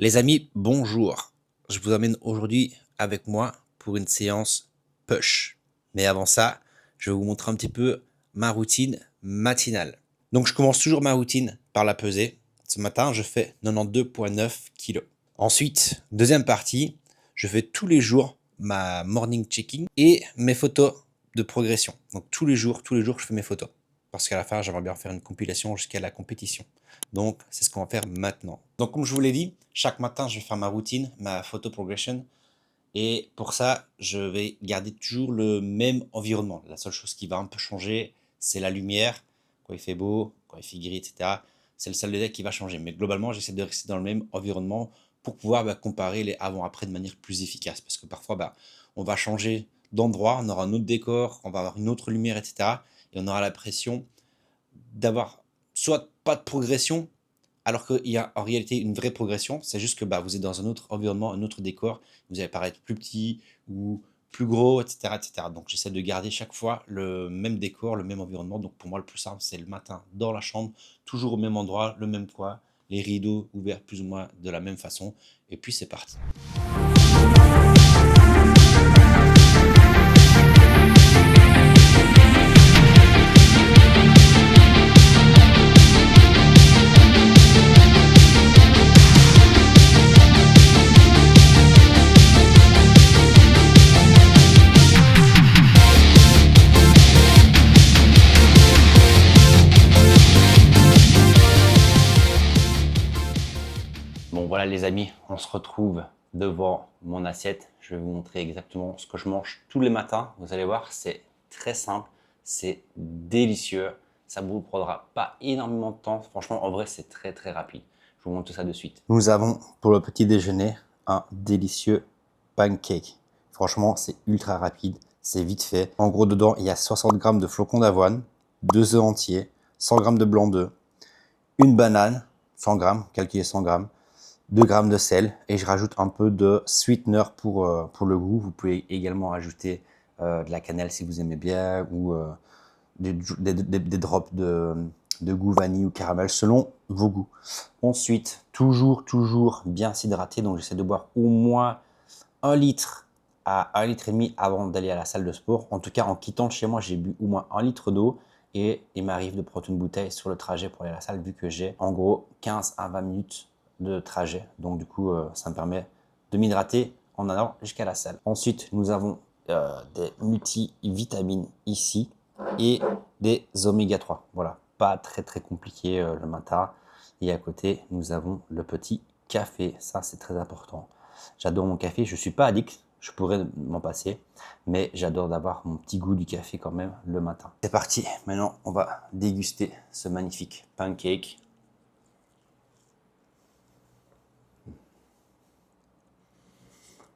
Les amis, bonjour. Je vous amène aujourd'hui avec moi pour une séance push. Mais avant ça, je vais vous montrer un petit peu ma routine matinale. Donc je commence toujours ma routine par la pesée. Ce matin, je fais 92,9 kg. Ensuite, deuxième partie, je fais tous les jours ma morning checking et mes photos de progression. Donc tous les jours, je fais mes photos. Parce qu'à la fin, j'aimerais bien faire une compilation jusqu'à la compétition. Donc, c'est ce qu'on va faire maintenant. Donc, comme je vous l'ai dit, chaque matin, je vais faire ma routine, ma photo progression. Et pour ça, je vais garder toujours le même environnement. La seule chose qui va un peu changer, c'est la lumière. Quand il fait beau, quand il fait gris, etc. C'est le seul détail qui va changer. Mais globalement, j'essaie de rester dans le même environnement pour pouvoir comparer les avant-après de manière plus efficace. Parce que parfois, on va changer d'endroit, on aura un autre décor, on va avoir une autre lumière, etc. Et on aura l'impression d'avoir soit pas de progression, alors qu'il y a en réalité une vraie progression. C'est juste que vous êtes dans un autre environnement, un autre décor. Vous allez paraître plus petit ou plus gros, etc. etc. Donc j'essaie de garder chaque fois le même décor, le même environnement. Donc pour moi, le plus simple, c'est le matin dans la chambre, toujours au même endroit, le même poids, les rideaux ouverts plus ou moins de la même façon. Et puis c'est parti. Bon voilà les amis, on se retrouve devant mon assiette. Je vais vous montrer exactement ce que je mange tous les matins. Vous allez voir, c'est très simple, c'est délicieux. Ça ne vous prendra pas énormément de temps. Franchement, en vrai, c'est très rapide. Je vous montre tout ça de suite. Nous avons pour le petit déjeuner un délicieux pancake. Franchement, c'est ultra rapide, c'est vite fait. En gros, dedans, il y a 60 g de flocons d'avoine, 2 œufs entiers, 100 g de blanc d'œuf, une banane, 100 g, calculez 100 g, 2 g de sel et je rajoute un peu de sweetener pour le goût. Vous pouvez également ajouter de la cannelle si vous aimez bien ou des drops de goût vanille ou caramel selon vos goûts. Ensuite, toujours bien s'hydrater. Donc j'essaie de boire au moins 1 litre à 1,5 litre avant d'aller à la salle de sport. En tout cas, en quittant de chez moi, j'ai bu au moins 1 litre d'eau. Et il m'arrive de prendre une bouteille sur le trajet pour aller à la salle vu que j'ai en gros 15 à 20 minutes de trajet. Donc du coup, ça me permet de m'hydrater en allant jusqu'à la salle. Ensuite, nous avons des multivitamines ici et des oméga 3. Voilà, pas très compliqué le matin. Et à côté, nous avons le petit café. Ça, c'est très important. J'adore mon café. Je ne suis pas addict. Je pourrais m'en passer, mais j'adore d'avoir mon petit goût du café quand même le matin. C'est parti. Maintenant, on va déguster ce magnifique pancake.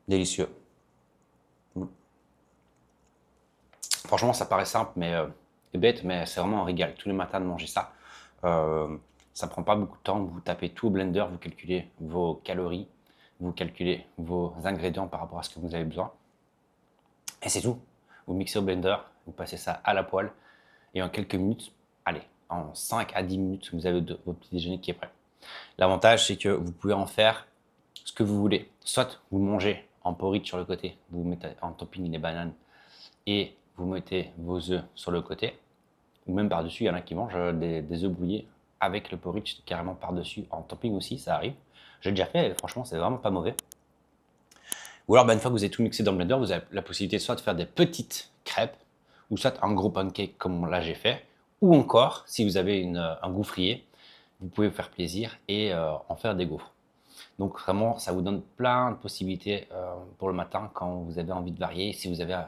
Délicieux. Franchement, ça paraît simple et bête, mais c'est vraiment un régal. Tous les matins de manger ça. Ça prend pas beaucoup de temps. Vous tapez tout au blender, vous calculez vos calories, vous calculez vos ingrédients par rapport à ce que vous avez besoin. Et c'est tout. Vous mixez au blender, vous passez ça à la poêle et en quelques minutes, allez, en 5 à 10 minutes, vous avez votre petit déjeuner qui est prêt. L'avantage, c'est que vous pouvez en faire ce que vous voulez. Soit vous mangez en porridge sur le côté, vous mettez en topping les bananes et vous mettez vos œufs sur le côté, ou même par-dessus, il y en a qui mangent des œufs brouillés avec le porridge carrément par-dessus, en topping aussi, ça arrive. J'ai déjà fait, et franchement, c'est vraiment pas mauvais. Ou alors, une fois que vous avez tout mixé dans le blender, vous avez la possibilité soit de faire des petites crêpes, ou soit un gros pancake comme là j'ai fait, ou encore, si vous avez un gaufrier, vous pouvez vous faire plaisir et en faire des gaufres. Donc vraiment, ça vous donne plein de possibilités pour le matin quand vous avez envie de varier. Si vous avez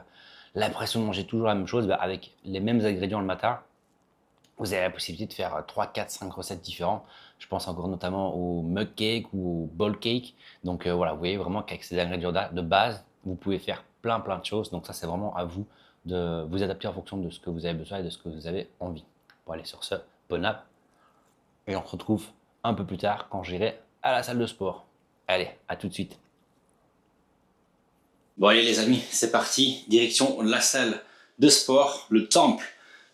l'impression de manger toujours la même chose, avec les mêmes ingrédients le matin, vous avez la possibilité de faire 3, 4, 5 recettes différentes. Je pense encore notamment au mug cake ou au bowl cake. Donc voilà, vous voyez vraiment qu'avec ces ingrédients de base, vous pouvez faire plein de choses. Donc ça, c'est vraiment à vous de vous adapter en fonction de ce que vous avez besoin et de ce que vous avez envie. Bon allez, sur ce, bon app. Et on se retrouve un peu plus tard quand j'irai à la salle de sport. Allez, à tout de suite. Bon allez les amis, c'est parti. Direction la salle de sport, le temple.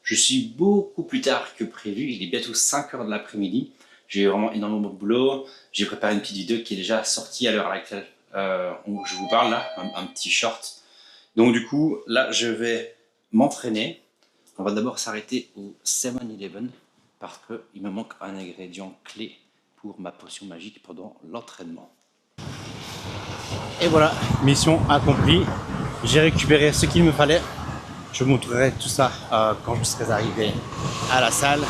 Je suis beaucoup plus tard que prévu, il est bientôt 5 h de l'après-midi. J'ai eu vraiment énormément de boulot. J'ai préparé une petite vidéo qui est déjà sortie à l'heure à laquelle où je vous parle là, un petit short. Donc du coup, là, je vais m'entraîner. On va d'abord s'arrêter au 7-Eleven parce qu'il me manque un ingrédient clé pour ma potion magique pendant l'entraînement. Et voilà, mission accomplie. J'ai récupéré ce qu'il me fallait. Je vous montrerai tout ça quand je serai arrivé à la salle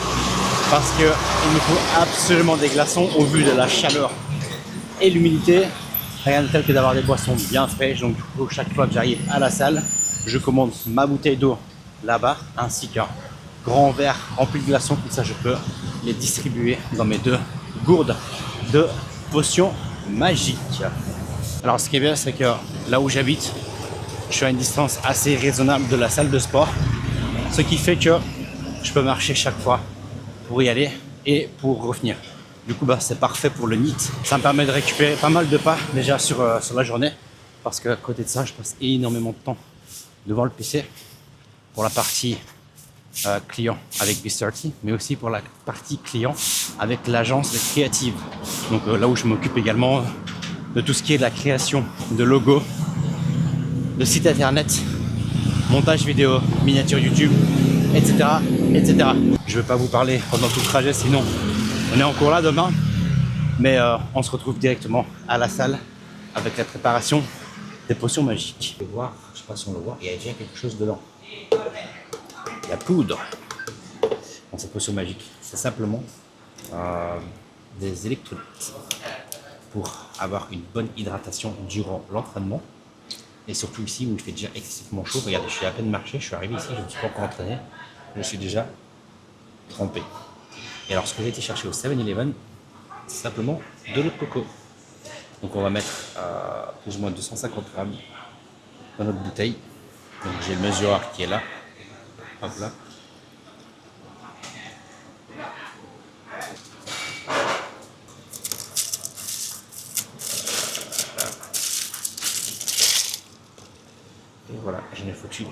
parce qu'il me faut absolument des glaçons au vu de la chaleur et l'humidité. Rien de tel que d'avoir des boissons bien fraîches. Donc du coup, chaque fois que j'arrive à la salle, je commande ma bouteille d'eau là-bas ainsi qu'un grand verre rempli de glaçons. Comme ça, je peux les distribuer dans mes 2 gourdes de potions magiques. Alors ce qui est bien, c'est que là où j'habite, je suis à une distance assez raisonnable de la salle de sport, ce qui fait que je peux marcher chaque fois pour y aller et pour revenir. Du coup, c'est parfait pour le NEAT. Ça me permet de récupérer pas mal de pas déjà sur la journée, parce qu'à côté de ça, je passe énormément de temps devant le PC pour la partie client avec B30, mais aussi pour la partie client avec l'agence créative. Donc là où je m'occupe également de tout ce qui est de la création de logos, de sites internet, montage vidéo, miniature YouTube, etc., etc. Je ne vais pas vous parler pendant tout le trajet, sinon on est encore là demain. Mais on se retrouve directement à la salle avec la préparation des potions magiques. Je vais voir, je ne sais pas si on le voit, il y a déjà quelque chose dedans. La poudre dans ces potions magiques, c'est simplement des électrolytes pour avoir une bonne hydratation durant l'entraînement. Et surtout ici où il fait déjà excessivement chaud. Regardez, je suis à peine marché, je suis arrivé ici, je ne me suis pas encore entraîné, je suis déjà trempé. Et alors ce que j'ai été chercher au 7-Eleven, c'est simplement de l'eau de coco. Donc on va mettre plus ou moins 250 grammes dans notre bouteille. Donc j'ai le mesureur qui est là. Hop là. Et voilà, j'en ai foutu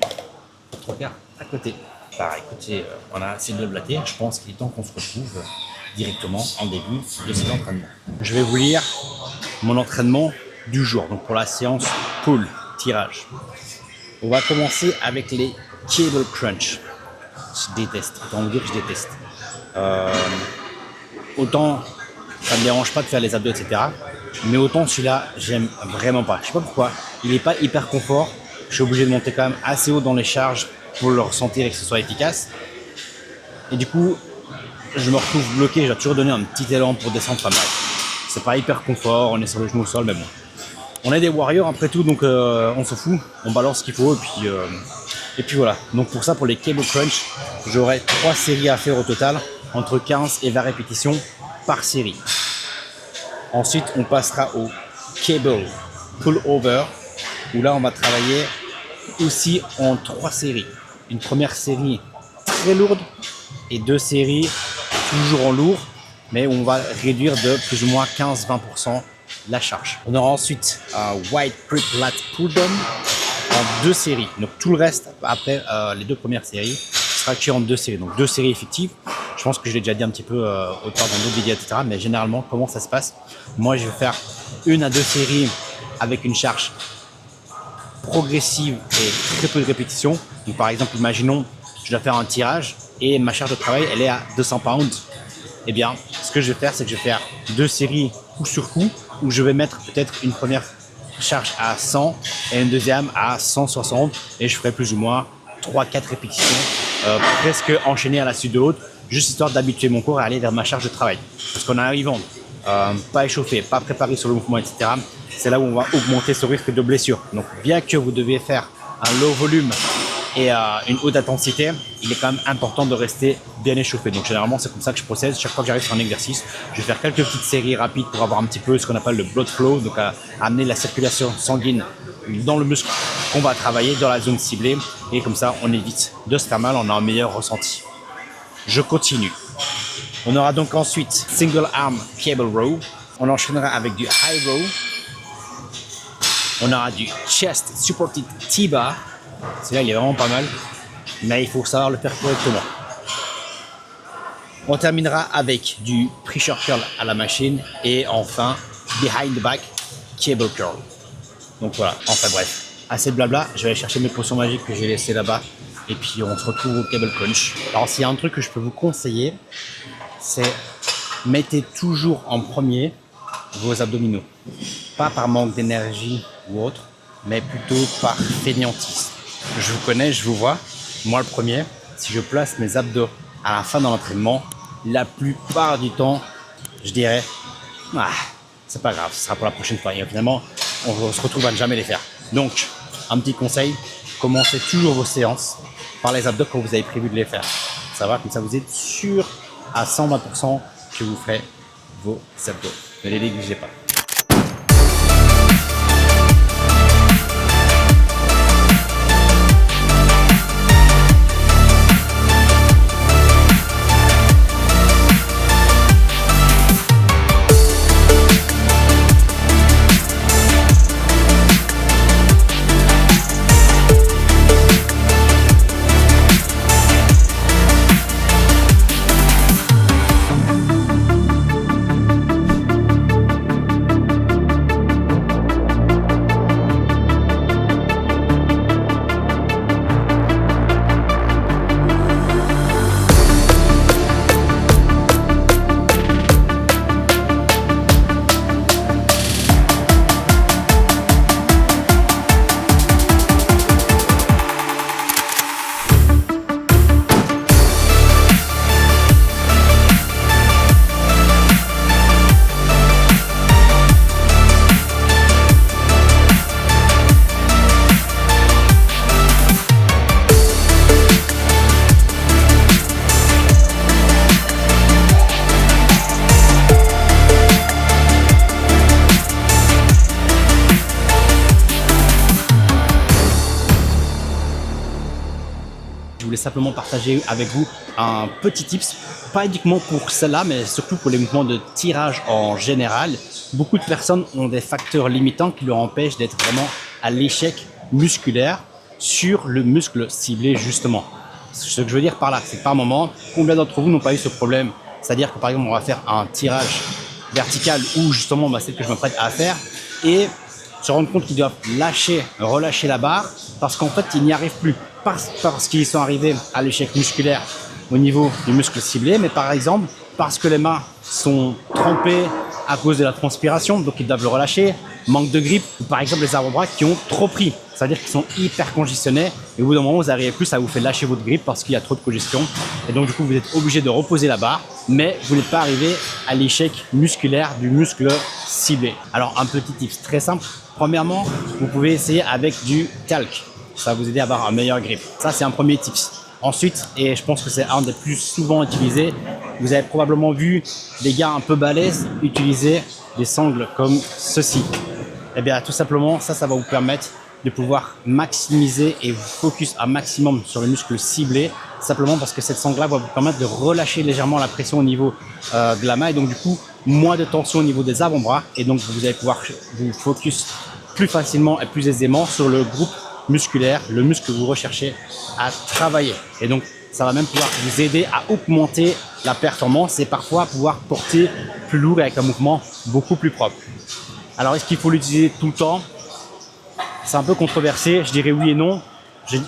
3 quarts à côté. Bah écoutez, on a assez de blablaté. Je pense qu'il est temps qu'on se retrouve directement en début de cet entraînement. Je vais vous lire mon entraînement du jour, donc pour la séance pull, tirage. On va commencer avec les cable crunch. Je déteste, autant vous dire que je déteste. Autant ça ne me dérange pas de faire les abdos, etc. Mais autant celui-là, j'aime vraiment pas. Je sais pas pourquoi. Il n'est pas hyper confort. Je suis obligé de monter quand même assez haut dans les charges pour le ressentir et que ce soit efficace. Et du coup, je me retrouve bloqué. J'ai toujours donné un petit élan pour descendre. Enfin bref, c'est pas hyper confort. On est sur le genou au sol, mais bon. On est des warriors après tout, donc on s'en fout. On balance ce qu'il faut et puis voilà. Donc pour ça, pour les cable crunch, j'aurai 3 séries à faire au total, entre 15 et 20 répétitions par série. Ensuite, on passera au cable pull-over, où là, on va travailler aussi en 3 séries. Une première série très lourde et 2 séries toujours en lourd, mais où on va réduire de plus ou moins 15-20% la charge. On aura ensuite un wide grip lat pull down en 2 séries. Donc tout le reste, après les 2 premières séries, sera que en 2 séries. Donc 2 séries effectives. Je pense que je l'ai déjà dit un petit peu autant dans d'autres vidéos, etc. Mais généralement, comment ça se passe? Moi, je vais faire 1 à 2 séries avec une charge progressive et très peu de répétitions. Donc par exemple, imaginons, je dois faire un tirage et ma charge de travail, elle est à 200 pounds. Eh bien, ce que je vais faire, c'est que je vais faire 2 séries coup sur coup, où je vais mettre peut-être une première charge à 100 et une deuxième à 160, et je ferai plus ou moins 3-4 répétitions presque enchaînées à la suite de l'autre, juste histoire d'habituer mon corps à aller vers ma charge de travail. Parce qu'en arrivant pas échauffé, pas préparé sur le mouvement, etc., c'est là où on va augmenter ce risque de blessure. Donc bien que vous deviez faire un low volume et une haute intensité, il est quand même important de rester bien échauffé. Donc généralement, c'est comme ça que je procède. Chaque fois que j'arrive sur un exercice, je vais faire quelques petites séries rapides pour avoir un petit peu ce qu'on appelle le blood flow, donc amener la circulation sanguine dans le muscle qu'on va travailler, dans la zone ciblée. Et comme ça, on évite de se faire mal, on a un meilleur ressenti. Je continue. On aura donc ensuite single arm cable row. On enchaînera avec du high row. On aura du chest supported T-bar. Celui-là, il est vraiment pas mal, mais il faut savoir le faire correctement. On terminera avec du pressure curl à la machine et enfin behind the back cable curl. Donc voilà, enfin bref, assez de blabla, je vais aller chercher mes potions magiques que j'ai laissées là-bas et puis on se retrouve au cable crunch. Alors s'il y a un truc que je peux vous conseiller, c'est mettez toujours en premier vos abdominaux. Pas par manque d'énergie ou autre, mais plutôt par fainéantise. Je vous connais, je vous vois, moi le premier, si je place mes abdos à la fin de l'entraînement, la plupart du temps, je dirais, c'est pas grave, ce sera pour la prochaine fois. Et finalement, on se retrouve à ne jamais les faire. Donc, un petit conseil, commencez toujours vos séances par les abdos quand vous avez prévu de les faire. Ça va, comme ça vous êtes sûr à 120% que vous ferez vos abdos. Ne les négligez pas. Je voulais simplement partager avec vous un petit tips, pas uniquement pour celle-là, mais surtout pour les mouvements de tirage en général. Beaucoup de personnes ont des facteurs limitants qui leur empêchent d'être vraiment à l'échec musculaire sur le muscle ciblé justement. Ce que je veux dire par là, c'est que par moment, combien d'entre vous n'ont pas eu ce problème? C'est-à-dire que par exemple, on va faire un tirage vertical ou justement c'est ce que je m'apprête à faire et se rendre compte qu'ils doivent relâcher la barre parce qu'en fait, ils n'y arrivent plus. Parce qu'ils sont arrivés à l'échec musculaire au niveau du muscle ciblé, mais par exemple, parce que les mains sont trempées à cause de la transpiration, donc ils doivent le relâcher, manque de grippe, ou par exemple les avant-bras qui ont trop pris, c'est-à-dire qu'ils sont hyper congestionnés, et au bout d'un moment, vous n'arrivez plus, ça vous fait lâcher votre grippe parce qu'il y a trop de congestion, et donc du coup, vous êtes obligé de reposer la barre, mais vous n'êtes pas arrivé à l'échec musculaire du muscle ciblé. Alors, un petit tip très simple. Premièrement, vous pouvez essayer avec du talc. Ça va vous aider à avoir un meilleur grip. Ça, c'est un premier tips. Ensuite, et je pense que c'est un des plus souvent utilisés, vous avez probablement vu des gars un peu balèzes utiliser des sangles comme ceci. Eh bien, tout simplement, ça va vous permettre de pouvoir maximiser et vous focus un maximum sur le muscle ciblé, simplement parce que cette sangle-là va vous permettre de relâcher légèrement la pression au niveau de la main et donc du coup, moins de tension au niveau des avant-bras et donc vous allez pouvoir vous focus plus facilement et plus aisément sur le groupe musculaire, le muscle que vous recherchez à travailler. Et donc, ça va même pouvoir vous aider à augmenter la performance et parfois pouvoir porter plus lourd avec un mouvement beaucoup plus propre. Alors, est-ce qu'il faut l'utiliser tout le temps? C'est un peu controversé, je dirais oui et non.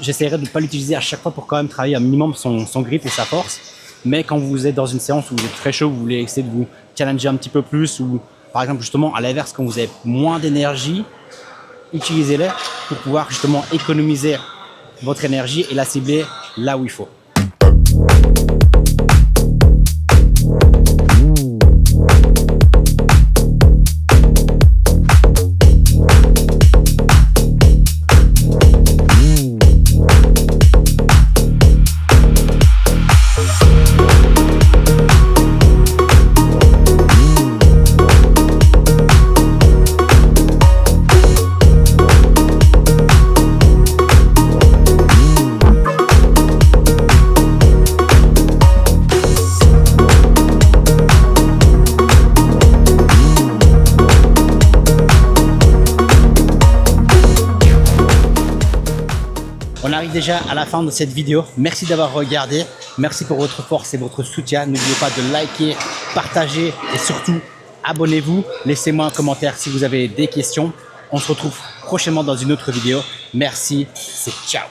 J'essaierai de ne pas l'utiliser à chaque fois pour quand même travailler un minimum son grip et sa force. Mais quand vous êtes dans une séance où vous êtes très chaud, vous voulez essayer de vous challenger un petit peu plus ou par exemple justement à l'inverse quand vous avez moins d'énergie, utilisez-les pour pouvoir justement économiser votre énergie et la cibler là où il faut. déjà à la fin de cette vidéo. Merci d'avoir regardé. Merci pour votre force et votre soutien. N'oubliez pas de liker, partager et surtout abonnez-vous. Laissez-moi un commentaire si vous avez des questions. On se retrouve prochainement dans une autre vidéo. Merci, c'est ciao.